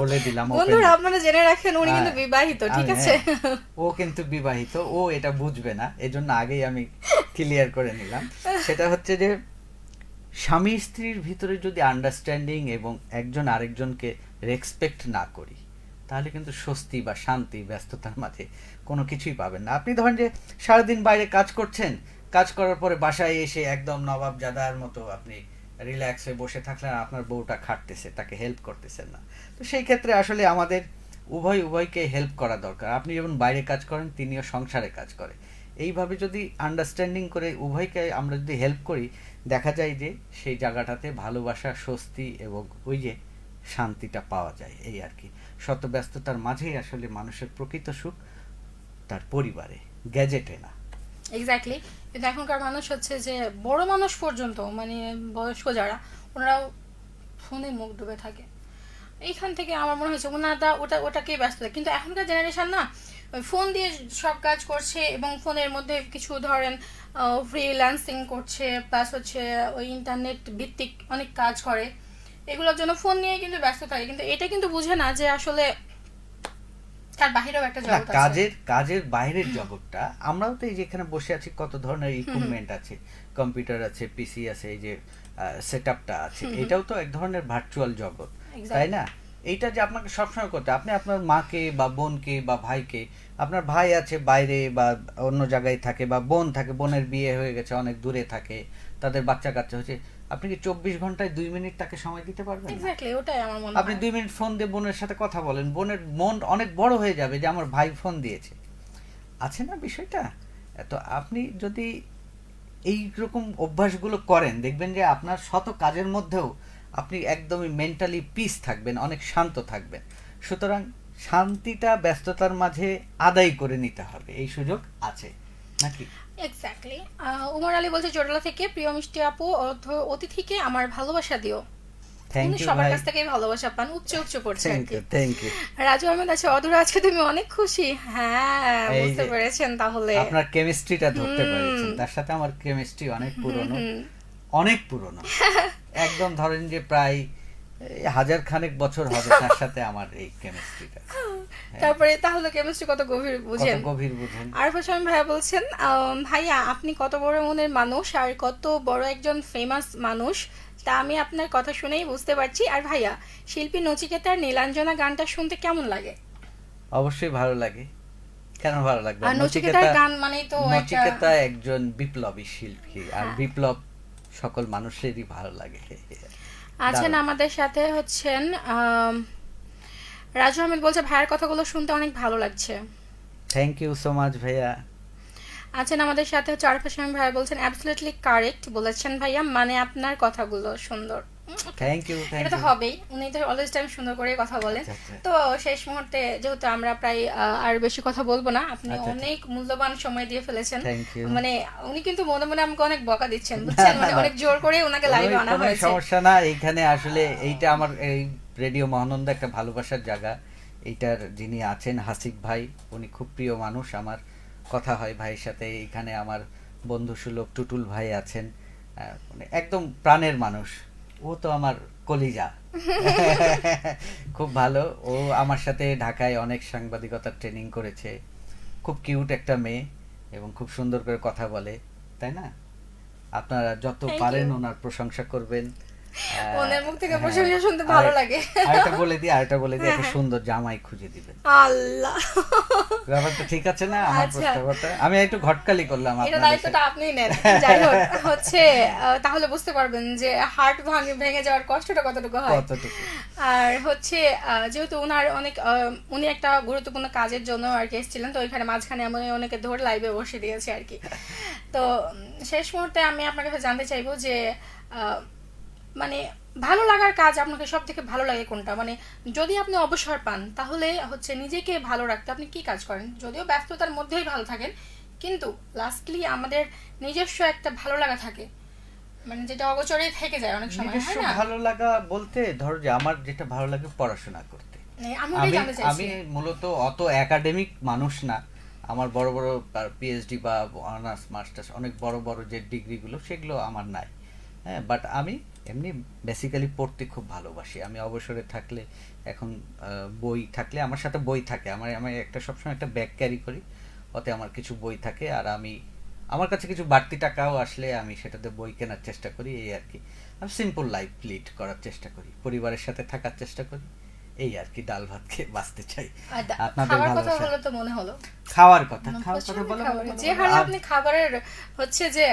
বলে দিলাম বন্ধুরা openly। আপনারা জেনে রাখেন উনি কিন্তু হ্যাঁ, বিবাহিত, ঠিক আমি- আছে? হ্যাঁ, ও কিন্তু বিবাহিত, ও এটা বুঝবে না, এজন্য আগেই আমি ক্লিয়ার করে নিলাম। সেটা হচ্ছে যে স্বামী স্ত্রীর ভিতরে যদি আন্ডারস্ট্যান্ডিং এবং একজন আরেকজনকে রেসপেক্ট না করি, তাহলে কিন্তু স্বস্তি বা শান্তি ব্যস্ততার মাঝে কোনো কিছুই পাবেন না। আপনি ধরেন যে সারাদিন বাইরে কাজ করছেন, কাজ করার পরে বাসায় এসে একদম নবাব জাদার মতো আপনি রিল্যাক্স হয়ে বসে থাকলেন, আপনার বউটা খাটতেছে, তাকে হেল্প করতেছেন না। তো সেই ক্ষেত্রে আসলে আমাদের উভয়কে হেল্প করা দরকার। আপনি যেমন বাইরে কাজ করেন, তিনিও সংসারে কাজ করে। এইভাবে যদি আন্ডারস্ট্যান্ডিং করে উভয়কে আমরা যদি হেল্প করি, দেখা যায় যে সেই জায়গাটাতে ভালোবাসা, স্বস্তি এবং ওই যে শান্তিটা পাওয়া যায়। এই আর কি, শত ব্যস্ততার মাঝেই আসলে মানুষের প্রকৃত সুখ তার পরিবারে, গ্যাজেটে না। এক্স্যাক্টলি। কিন্তু এখনকার মানুষ হচ্ছে যে বড় মানুষ পর্যন্ত, মানে বয়স্ক যারা, ওনারাও ফোনে মুখ ডুবে থাকে। এইখান থেকে আমার মনে হয়েছে ওনারা ওটাকেই ব্যস্ত থাকে। কিন্তু এখনকার জেনারেশন না, ওই ফোন দিয়ে সব কাজ করছে, এবং ফোনের মধ্যে কিছু ধরেন ফ্রিল্যান্সিং করছে, প্লাস হচ্ছে ওই ইন্টারনেট ভিত্তিক অনেক কাজ করে। এগুলোর জন্য ফোন নিয়ে কিন্তু ব্যস্ত থাকে, কিন্তু এটা কিন্তু বুঝে না যে আসলে তার বাহিরেও একটা না, জগৎ আছে। কাজের বাইরের জগৎটা, আমরাও তো এই যে এখানে বসে আছি, কত ধরনের ইকুইপমেন্ট আছে, কম্পিউটার আছে, পিসি আছে, এই যে সেটআপটা আছে, এটাও তো এক ধরনের ভার্চুয়াল জগৎ, Exactly. তাই না? এইটা যে আপনাকে সবসময় করতে, আপনি আপনার মাকে বা বোনকে বা ভাইকে, আপনার ভাই আছে বাইরে বা অন্য জায়গায় থাকে, বা বোন থাকে, বোনের বিয়ে হয়ে গেছে, অনেক দূরে থাকে, তাদের বাচ্চা কাচ্চা হচ্ছে, আপনি কি 24 ঘন্টায় 2 মিনিট তাকে সময় দিতে পারবেন না? এক্স্যাক্টলি, ওটাই আমার মনে আপনি হয়। 2 মিনিট ফোন দিয়ে বোনের সাথে কথা বলেন, বোনের মন অনেক বড় হয়ে যাবে যে আমার ভাই ফোন দিয়েছে, আছে না বিষয়টা? তো আপনি যদি এই রকম অভ্যাসগুলো করেন, দেখবেন যে আপনার শত কাজের মধ্যেও আপনি একদমই মেন্টালি পিস থাকবেন, অনেক শান্ত থাকবেন। সুতরাং শান্তিটা ব্যস্ততার মাঝে আদায় করে নিতে হবে, এই সুযোগ আছে নাকি? এক্স্যাক্টলি। উমর আলী বলছে জোড়ালা থেকে, প্রিয় মিষ্টি আপু, অতিথিকে আমার ভালোবাসা দিও। থ্যাংক উনি ইউ সবার ভাই, কাছ থেকেই ভালোবাসা পান, উচ্চ উচ্চ করছে আর থ্যাংক কি। You, thank you. Raju Ahmed আছে, অধুরা আজকে তুমি অনেক খুশি। হ্যাঁ, এই বুঝতে যে পেরেছেন তাহলে। আপনার কেমিস্ট্রিটা ধরতে হুম। পেরেছেন, তার সাথে আমার কেমিস্ট্রি অনেক পুরনো, অনেক পুরনো, একদম ধরেন যে প্রায় এই 1000 খানেক বছর হবে তার সাথে আমার এই কেমিস্ট্রিটা। তারপরে তাহলে কেমিস্ট্রি কত গভীর কত বুঝেন। গভীর বুঝেন। আরফা শামীম ভাইয়া বলছেন, ভাইয়া আপনি কত বড় মনের মানুষ আর কত বড় একজন ফেমাস মানুষ, তা আমি আপনার কথা শুনেই বুঝতে পারছি। আর ভাইয়া, শিল্পী নচিকেতার নীলাঞ্জনা গানটা শুনতে কেমন লাগে? অবশ্যই ভালো লাগে, কেন ভালো লাগবে? আর নচিকেতার গান মানেই তো একটা, নচিকেতা একজন বিপ্লবী শিল্পী, আর হ্যাঁ। বিপ্লব সকল মানুষেরই ভালো লাগে। আছেন দারুণ। আমাদের সাথে হচ্ছেন রাজু আহমেদ বলছে ভাইয়ার কথাগুলো শুনতে অনেক ভালো লাগছে। থ্যাংক ইউ সো মাচ ভাইয়া। আছেন আমাদের সাথে হচ্ছে আরফা শামীম ভাইয়া বলছেন অ্যাবসলিউটলি কারেক্ট বলেছেন ভাইয়া, মানে আপনার কথাগুলো সুন্দর। থ্যাংক ইউ, থ্যাংক এটা তো ইউ। হবেই, উনি তো অলওয়েজ টাইম সুন্দর করে কথা বলেন। আচ্ছা, আচ্ছা। তো শেষ মুহূর্তে যেহেতু আমরা প্রায় আর বেশি কথা বলবো না, আপনি আচ্ছা, আচ্ছা। অনেক মূল্যবান সময় দিয়ে ফেলেছেন। Thank you. মানে উনি কিন্তু মনে মনে আমাকে অনেক বকা দিচ্ছেন, বুঝছেন, মানে অনেক জোর করে ওনাকে লাইভে আনা কোনো হয়েছে। সমস্যা না, এইখানে আসলে এইটা আমার এই রেডিও মহানন্দা একটা ভালোবাসার জায়গা। এইটার যিনি আছেন হাসিক ভাই, উনি খুব প্রিয় মানুষ আমার, কথা হয় ভাইয়ের সাথে। এইখানে আমার বন্ধু সুলভ টুটুল ভাই আছেন, মানে একদম প্রাণের মানুষ, ও তো আমার কলিজা। খুব ভালো, ও আমার সাথে ঢাকায় অনেক সাংবাদিকতার ট্রেনিং করেছে, খুব কিউট একটা মেয়ে এবং খুব সুন্দর করে কথা বলে, তাই না? আপনারা যত Thank পারেন you. ওনার প্রশংসা করবেন, ওনার মুখ থেকে হ্যাঁ, প্রশংসা শুনতে ভালো আর- লাগে। আরেকটা বলে দিই একটা সুন্দর জামাই খুঁজে দিবেন। আল্লাহ, ব্যাপারটা ঠিক আছে না? আমার আচ্ছা। প্রস্তাবটা আমি একটু ঘটকালি করলাম এটা আপনাদের দায়িত্বটা সাথে। আপনিই নেন। যাই হোক, হচ্ছে তাহলে বুঝতে পারবেন যে হার্ট ভেঙে যাওয়ার কষ্টটা কতটুকু হয়। কতটুকু আর হচ্ছে যেহেতু ওনার অনেক উনি একটা গুরুত্বপূর্ণ কাজের জন্য আর কি এসেছিলেন, তো ওইখানে মাঝখানে আমি ওনাকে ধরে লাইভে বসে দিয়েছি আর কি। তো শেষ মুহূর্তে আমি আপনার কাছে জানতে চাইবো যে আহ, মানে ভালো লাগার কাজ আপনাকে সব থেকে ভালো লাগে কোনটা? মানে যদি আপনি অবসর পান তাহলে হচ্ছে নিজেকে ভালো রাখতে আপনি কি কাজ করেন? যদিও ব্যস্ততার মধ্যেই ভালো থাকেন, কিন্তু লাস্টলি আমাদের নিজস্ব একটা ভালো লাগা থাকে, মানে যেটা অগোচরেই থেকে যায় অনেক সময়, নিজস্ব হয় না? ভালো লাগা বলতে ধরো যে আমার যেটা ভালো লাগে পড়াশোনা করতে। আমি ওটাই আমি জানতে চাইছি। আমি মূলত অত একাডেমিক মানুষ না। আমার বড় বড় পিএইচডি বা অনার্স মাস্টার্স অনেক বড় বড় যে ডিগ্রিগুলো সেগুলো আমার নাই। হ্যাঁ, বাট আমি এমনি বেসিক্যালি পড়তে খুব ভালোবাসি। আমি অবসরে থাকলে এখন বই থাকলে আমার সাথে বই থাকে, আমি একটা সবসময় একটা ব্যাগ ক্যারি করি, ওতে আমার কিছু বই থাকে। আর আমার কাছে কিছু বাড়তি টাকাও আসলে আমি সেটাতে বই কেনার চেষ্টা করি, এই আর কি। আমি সিম্পল লাইফ লিড করার চেষ্টা করি, পরিবারের সাথে থাকার চেষ্টা করি, এই আর কি। ডাল ভাত খেয়ে বাঁচতে চাই। আর আপনাদের খাবার কথা ভালোবাসা হলো তো মনে হলো খাওয়ার কথা প্রচুর বলো খাবার। বলো, যে বলো। হারে আর আপনি খাবারের হচ্ছে যে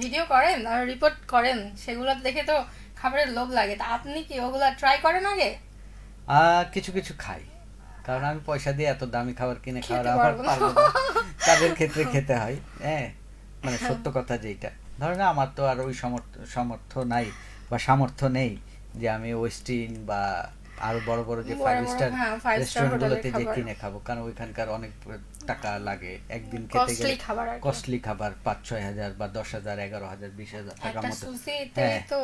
ভিডিও করেন আর রিপোর্ট করেন, সেগুলো দেখে তো খাবারের লোভ লাগে। তা আপনি কি ওগুলা ট্রাই করেন আগে? কিছু কিছু খাই, কারণ আমি পয়সা দিয়ে এত দামি খাবার কিনে খাওয়ার খেতে আমার পারবো না। পারবো না। কাজের ক্ষেত্রে খেতে হয়। হ্যাঁ, মানে সত্য কথা যেটা, ধরেন আমার তো আর ওই সামর্থ্য নাই বা সামর্থ্য নেই যে আমি ওয়েস্টিন বা আরো বড় বড় যে বড় ফাইভ বড়, স্টার হ্যাঁ, 5 স্টার রেস্টুরেন্ট হোটেলের গুলোতে যে খাবার। কিনে খাবো, কারণ ওইখানকার অনেক টাকা লাগে একদিন খেতে কস্টলি গেলে। খাবার আর কি। কস্টলি খাবার 5-6 হাজার বা 10,000 11,000 20,000 টাকার একটা মতো সুশিতে হ্যাঁ, তো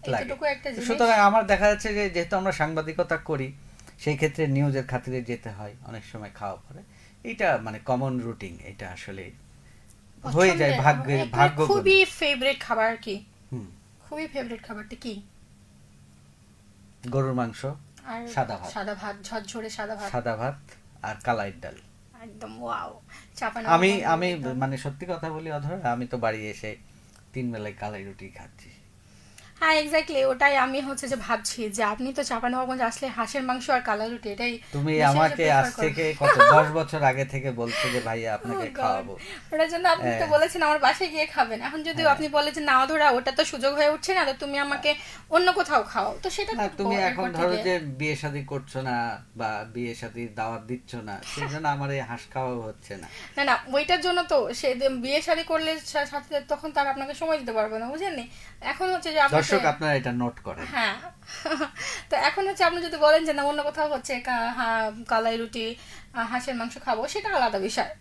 লাগে। এতটুকু একটা জিনিস। সুতরাং আমার দেখা যাচ্ছে যে যেহেতু আমরা সাংবাদিকতা করি, সেই ক্ষেত্রে নিউজের খাতিরে যেতে হয়, অনেক সময় খাওয়া পড়ে। এটা মানে কমন রুটিন, এটা আসলে হয়ে যায় পছন্দের, একবারে ভাগ্য খুবই ফেভারিট খাবার কি? হুম, খুবই ফেভারিট খাবারটা কি? গরুর মাংস, আর সাদা ভাত, সাদা ভাত, ঝরঝরে সাদা ভাত, সাদা ভাত আর কালাইয়ের ডাল। একদম ওয়াও। আমি চাপানো আমি মানে সত্যি কথা বলি অধর, আমি তো বাড়ি এসে 3 বেলায় কালাই রুটি খাচ্ছি। হ্যাঁ, এক্স্যাক্টলি ওটাই আমি হচ্ছে যে ভাবছি যে আপনি তো চাঁপাইনবাবগঞ্জ আসলে হাঁসের মাংস আর কালা রুটি এটাই তুমি বেশি আমাকে prefer আজ করেন। থেকে কত 10 বছর আগে থেকে বলছো যে ভাইয়া আপনাকে Oh God! খাওয়াবো। ওটার জন্য আপনি তো হ্যাঁ। বলেছেন আমার বাসায় গিয়ে খাবেন। এখন যদি হ্যাঁ। আপনি বলে যে না ধরা ওটা তো সুযোগ হয়ে উঠছে না, তো তুমি আমাকে অন্য কোথাও খাও, তো সেটা না, তো তুমি এখন এরপর ধরো থেকে- যে বিয়ে শাদী করছো না বা বিয়ে শাদীর দাওয়াত দিচ্ছ না, সেই জন্য আমার এই হাঁস খাওয়াও হচ্ছে না। না না, ওইটার জন্য তো সে বিয়ে শাদী করলে সাথে তখন তার আপনাকে সময় দিতে পারবে না, বুঝেননি? এখন হচ্ছে যে আপনাকে দর্শক আপনারা এটা নোট করেন। হ্যাঁ। তো এখন হচ্ছে আপনি যদি বলেন যে না অন্য কোথাও হচ্ছে কালাই রুটি হাঁসের মাংস খাবো, সেটা আলাদা বিষয়।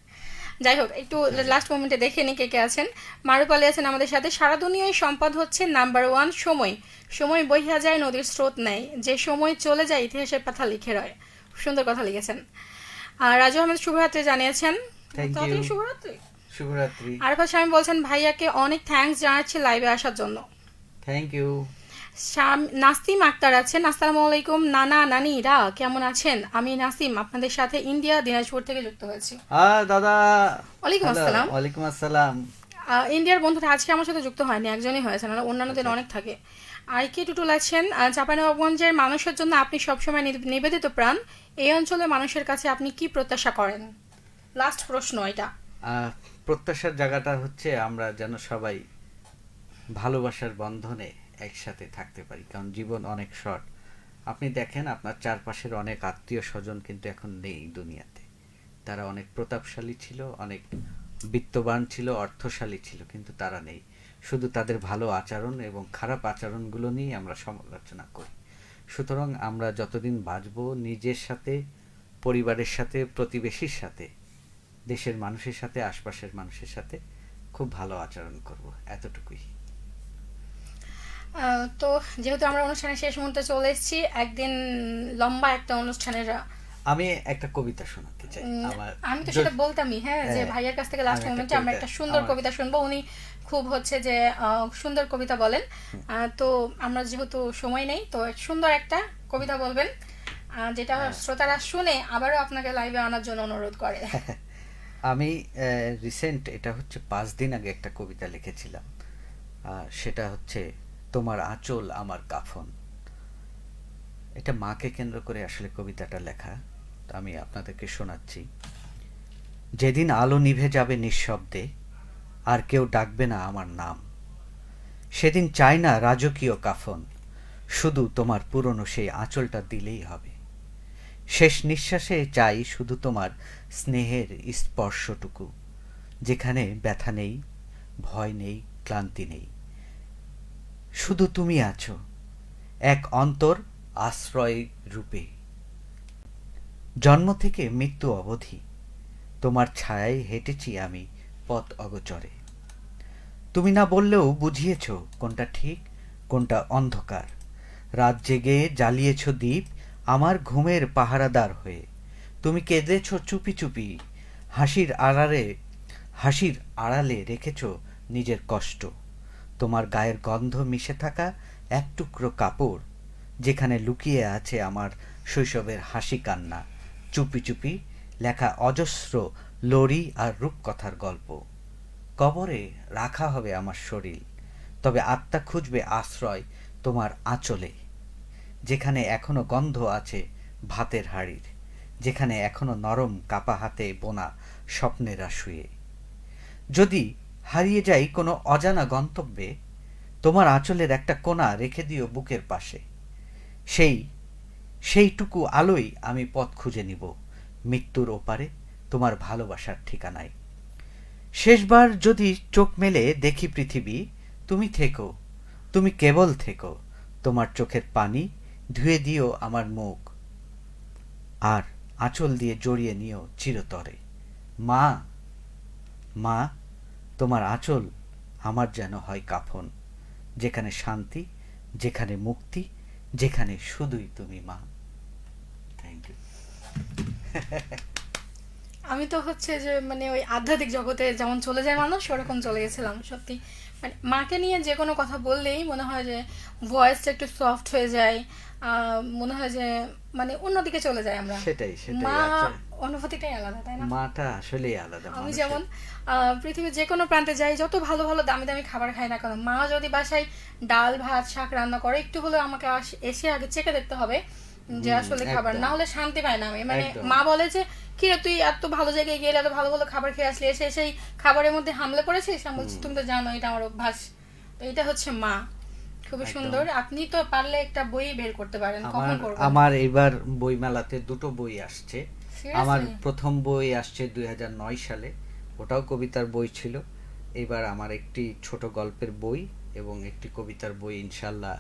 যাই হোক, একটু লাস্ট মোমেন্টে দেখে নি কে কে আছেন। মারুপালি আছেন আমাদের সাথে। সারা দুনিয়ায় সম্পদ হচ্ছে নাম্বার 1 সময়। সময় বহিয়া যায় নদীর স্রোত নেয়, যে সময় চলে যায় ইতিহাসের পাতা লিখে রয়। সুন্দর কথা লিখেছেন। আর রাজু আহমেদ শুভরাত্রি জানিয়েছেন। Thank তাড়াতাড়ি you. শুভরাত্রি। শুভরাত্রি। আরেফা স্বামী বলছেন ভাইয়াকে অনেক থ্যাঙ্কস জানাচ্ছি লাইভে আসার জন্য। Thank you. নাসিম আক্তার আছেন। আসসালামু আলাইকুম নানা নানিরা, কেমন আছেন? আমি নাসিম আপনাদের সাথে ইন্ডিয়া দিনাজপুর থেকে যুক্ত হয়েছি। দাদা। ওয়ালাইকুম Hello, আসসালাম। ওয়ালাইকুম আসসালাম। ইন্ডিয়ার বন্ধুরা আজকে আমার সাথে যুক্ত হয়নি, একজনই হয়েছেন, আর অন্যান্য দিন আচ্ছা। অনেক থাকে। আর কে টুটুল আছেন। চাঁপাইনবাবগঞ্জের মানুষের জন্য আপনি সবসময় নিবেদিত প্রাণ। এই অঞ্চলের মানুষের কাছে আপনি কি প্রত্যাশা করেন? লাস্ট প্রশ্ন এটা। প্রত্যাশার জায়গাটা হচ্ছে আমরা যেন সবাই ভালোবাসার বন্ধনে একসাথে থাকতে পারি, কারণ জীবন অনেক শর্ট। আপনি দেখেন আপনার চারপাশের অনেক আত্মীয় স্বজন কিন্তু এখন নেই দুনিয়াতে। তারা অনেক প্রতাপশালী ছিল, অনেক বিত্তবান ছিল, অর্থশালী ছিল, কিন্তু তারা নেই। শুধু তাদের ভালো আচরণ এবং খারাপ আচরণগুলো নিয়েই আমরা সমালোচনা করি। সুতরাং আমরা যতদিন বাঁচব নিজের সাথে, পরিবারের সাথে, প্রতিবেশীর সাথে, দেশের মানুষের সাথে, আশপাশের মানুষের সাথে খুব ভালো আচরণ করব, এতটুকুই। তো যেহেতু আমরা অনুষ্ঠানের শেষ মুহূর্তে চলে এসেছি, একদিন লম্বা একটা অনুষ্ঠানের আমি একটা কবিতা শোনাতে চাই। আমি তো সেটা বলতামই, হ্যাঁ, যে হ্যাঁ, ভাইয়ের কাছ থেকে লাস্ট আমি একটা মোমেন্টে আমরা একটা কবিতা- সুন্দর আমার- কবিতা শুনবো। উনি খুব হচ্ছে যে সুন্দর কবিতা বলেন। তো আমরা যেহেতু সময় নেই, তো সুন্দর একটা কবিতা বলবেন, যেটা শ্রোতারা শুনে আবারও আপনাকে লাইভে আনার জন্য অনুরোধ করে। আমি রিসেন্ট, এটা হচ্ছে 5 দিন আগে একটা কবিতা লিখেছিলাম। সেটা হচ্ছে তোমার আঁচল আমার কাফন। এটা মাকে কেন্দ্র করে আসলে কবিতাটা লেখা, তো আমি আপনাদেরকে শোনাচ্ছি। যেদিন আলো নিভে যাবে নিঃশব্দে, আর কেউ ডাকবে না আমার নাম, সেদিন চাই না রাজকীয় কাফন, শুধু তোমার পুরনো সেই আঁচলটা দিলেই হবে। শেষ নিঃশ্বাসে চাই শুধু তোমার স্নেহের স্পর্শটুকু, যেখানে ব্যথা নেই, ভয় নেই, ক্লান্তি নেই। শুধু তুমি আছো এক অন্তর আশ্রয় রূপে। জন্ম থেকে মৃত্যু অবধি তোমার ছায়ায় হেঁটেছি আমি পথ অগোচরে। তুমি না বললেও বুঝিয়েছ কোনটা ঠিক কোনটা অন্ধকার। রাত জেগে জ্বালিয়েছ দ্বীপ আমার ঘুমের পাহারাদার হয়ে। তুমি কেঁদেছ চুপি চুপি, হাসির আড়ালে হাসির আড়ালে রেখেছ নিজের কষ্ট। তোমার গায়ের গন্ধ মিশে থাকা এক টুকরো কাপড়, যেখানে লুকিয়ে আছে আমার শৈশবের হাসি কান্না, চুপি চুপি লেখা অজস্র লড়ি আর রূপকথার গল্প। কবরে রাখা হবে আমার শরীর, তবে আত্মা খুঁজবে আশ্রয় তোমার আঁচলে, যেখানে এখনো গন্ধ আছে ভাতের হাঁড়ির, যেখানে এখনো নরম কাপা হাতে বোনা স্বপ্নেরা শুয়ে। যদি হারিয়ে যাই কোনো অজানা গন্তব্যে, তোমার আঁচলের একটা কোণা রেখে দিও বুকের পাশে। সেই সেইটুকু আলোই আমি পথ খুঁজে নিব মৃত্যুর ওপারে তোমার ভালোবাসার ঠিকানায়। শেষবার যদি চোখ মেলে দেখি পৃথিবী, তুমি থেকো, তুমি কেবল থেকো। তোমার চোখের পানি ধুয়ে দিও আমার মুখ, আর আঁচল দিয়ে জড়িয়ে নিও চিরতরে। মা, মা, তোমার আঁচল আমার যেন হয় কাফন, যেখানে শান্তি, যেখানে মুক্তি, যেখানে শুধুই তুমি মা। Thank you. আমি তো হচ্ছে যে মানে ওই আধ্যাত্মিক জগতে যেমন চলে যায় মানুষ, ওরকম চলে গেছিলাম সত্যি। মানে মাকে নিয়ে যে কোনো কথা বললেই মনে হয় যে ভয়েসটা একটু সফট হয়ে যায়, মনে হয় যে মানে অন্যদিকে চলে যায় আমরা। সেটাই সেটাই মা আচ্ছা, অনুভূতিটাই আলাদা, তাই না? মাটা আসলেই আলাদা আমি মানুষের। যেমন পৃথিবীর যে কোনো প্রান্তে যাই, যত ভালো ভালো দামি দামি খাবার খাই না কেন, মা যদি বাসায় ডাল ভাত শাক রান্না করে, একটু হলেও আমাকে এসে আগে চেখে দেখতে হবে যে আসলে খাবার, একদম। না হলে শান্তি পায় না আমি। মানে একদম। মা বলে যে কি রে তুই এত ভালো জায়গায় গেলে এত ভালো ভালো খাবার খেয়ে আসলি, এসে সেই খাবারের মধ্যে হামলে পড়েছিস। আমি বলছি তুমি তো জানো এটা আমার অভ্যাস। তো এটা হচ্ছে মা। খুবই একদম। সুন্দর। আপনি তো পারলে একটা বই বের করতে পারেন, কখন আমার করবেন? আমার এবার বইমেলাতে দুটো বই আসছে। আমার Seriously? প্রথম বই আসছে 2009 সালে, ওটাও কবিতার বই ছিল। এবার আমার একটি ছোট গল্পের বই এবং একটি কবিতার বই ইনশাল্লাহ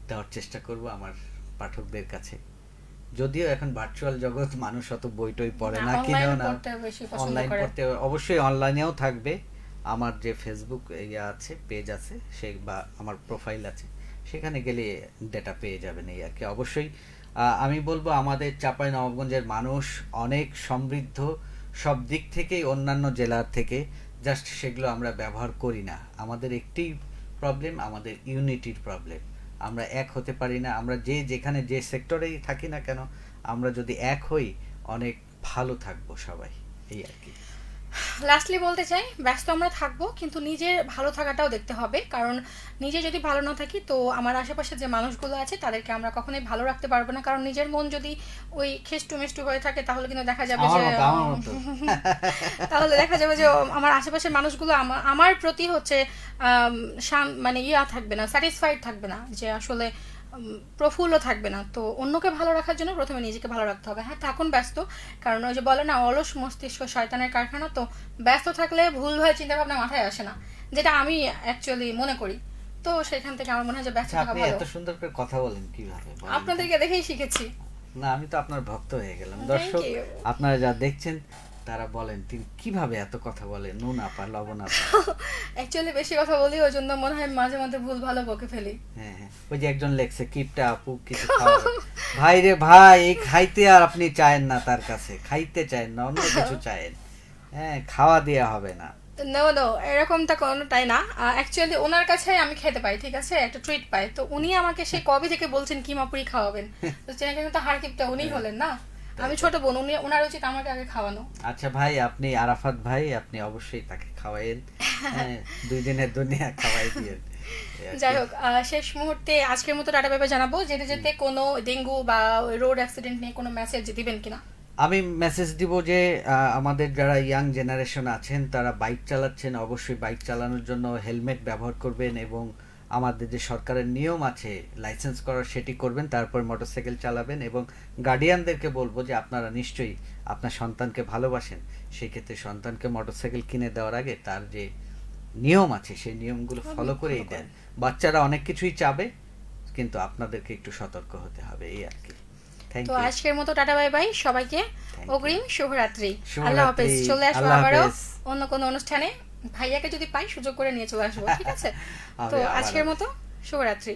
দেওয়ার চেষ্টা করব আমার পাঠকদের কাছে। যদিও এখন ভার্চুয়াল জগৎ, মানুষ অত বই টই পড়ে না, কিনেও অনলাইনে না। পড়তে বেশি পছন্দ অনলাইন করে। পড়তে অবশ্যই অনলাইনেও থাকবে। আমার যে ফেসবুক ইয়ে আছে, পেজ আছে, সে বা আমার প্রোফাইল আছে, সেখানে গেলে ডেটা পেয়ে যাবেন এই আর কি। অবশ্যই আমি বলবো আমাদের চাঁপাইনবাবগঞ্জের মানুষ অনেক সমৃদ্ধ সব দিক থেকেই, অন্যান্য জেলার থেকে, জাস্ট সেগুলো আমরা ব্যবহার করি না। আমাদের একটি প্রবলেম, আমাদের ইউনিটির প্রবলেম। আমরা এক হতে পারি না। আমরা যে যেখানে যে সেক্টরেই থাকি না কেন, আমরা যদি এক হই অনেক ভালো থাকবো সবাই, এই আর কি। লাস্টলি বলতে চাই, ব্যস্ত আমরা থাকবো কিন্তু নিজের ভালো থাকাটাও দেখতে হবে, কারণ নিজে যদি ভালো না থাকি তো আমার আশেপাশে যে মানুষগুলো আছে তাদেরকে আমরা কখনোই ভালো রাখতে পারবো না। কারণ নিজের মন যদি ওই খেষ্টু মেষ্টু হয়ে থাকে তাহলে কিন্তু দেখা যাবে যে আমার মতো। তাহলে দেখা যাবে যে আমার আশেপাশের মানুষগুলো আমার প্রতি হচ্ছে মানে ইয়া থাকবে না, স্যাটিসফাইড থাকবে না, যে আসলে প্রফুল্ল থাকবে না। তো অন্যকে ভালো রাখার জন্য প্রথমে নিজেকে ভালো রাখতে হবে। হ্যাঁ, থাকুন ব্যস্ত, কারণ ওই যে বলে না অলস মস্তিষ্ক শয়তানের কারখানা। তো ব্যস্ত থাকলে ভুল হয় চিন্তা ভাবনা মাথায় আসে না, যেটা আমি অ্যাকচুয়ালি মনে করি। তো সেখান থেকে আমার মনে হয় যে ব্যস্ত আচ্ছা, থাকা আপনি ভালো। এত সুন্দর করে কথা বলেন কিভাবে বলেন তো? আপনাদেরকে দেখেই শিখেছি। না, আমি তো আপনার ভক্ত হয়ে গেলাম। Thank দর্শক, you. আপনারা যা দেখছেন তারা বলেন তিনি কিভাবে এত কথা বলেন, নুন আপা লবণ আপা। অ্যাকচুয়ালি বেশি কথা বলি, ওই জন্য মনে হয় মাঝে মধ্যে ভুল ভালো বকে ফেলি। হ্যাঁ হ্যাঁ, ওই যে একজন লেখছে কিপটা আপু কিছু খাওয়াবে। ভাই রে ভাই, এই খাইতে আর আপনি চায়েন না, তার কাছে খাইতে চায়েন না, অন্য কিছু চায়েন। হ্যাঁ, খাওয়া দেয়া হবে না। নো নো, এরকমটা কোনোটাই না। অ্যাকচুয়ালি ওনার কাছে আমি খেতে পাই, ঠিক আছে, একটা ট্রিট পাই। তো উনি আমাকে সেই কবে থেকে বলছেন কিমাপুরি খাওয়াবেন। তো চেনা তো হারকিপটা উনিই হলেন না, আমি ছোট বোন। ওনার উচিত আমাকে আগে খাওয়ানো। আচ্ছা ভাই, আপনি আরাফাত ভাই, আপনি অবশ্যই তাকে খাওয়াইন। হ্যাঁ, 2 দিনের দুনিয়া খাওয়াই দিয়েন। এই আর কি। যাই হোক, শেষ মুহূর্তে আজকের মতো টাটা বাই জানাবো, যেতে যেতে কোনো ডেঙ্গু বা রোড অ্যাক্সিডেন্ট নিয়ে কোনো মেসেজ দিবেন কিনা? আমি মেসেজ দিব যে আমাদের যারা ইয়াং জেনারেশন আছেন তারা বাইক চালাচ্ছেন, অবশ্যই বাইক চালানোর জন্য হেলমেট ব্যবহার করবেন, এবং আমাদের যে সরকারের নিয়ম আছে লাইসেন্স করার সেটি করবেন, তারপর মোটরসাইকেল চালাবেন। এবং গার্ডিয়ানদেরকে বলবো যে আপনারা নিশ্চয়ই আপনার সন্তানকে ভালোবাসেন, সেই ক্ষেত্রে সন্তানকে মোটরসাইকেল কিনে দেওয়ার আগে তার যে নিয়ম আছে সেই নিয়মগুলো ফলো করেই follow দেন। বাচ্চারা অনেক কিছুই চাবে, কিন্তু আপনাদেরকে একটু সতর্ক হতে হবে, এই আর কি। থ্যাংক তো ইউ। আজকের মতো টাটা বাই বাই সবাইকে, Thank অগ্রিম শুভরাত্রি। শুভরাত্রি। আল্লাহ হাফেজ। চলে আসবো আল্লাহ আবারও হাফেজ। অন্য কোনো অনুষ্ঠানে, ভাইয়াকে যদি পাই সুযোগ করে নিয়ে চলে আসবো, ঠিক আছে? তো আমি আবারও- আজকের মতো শুভরাত্রি।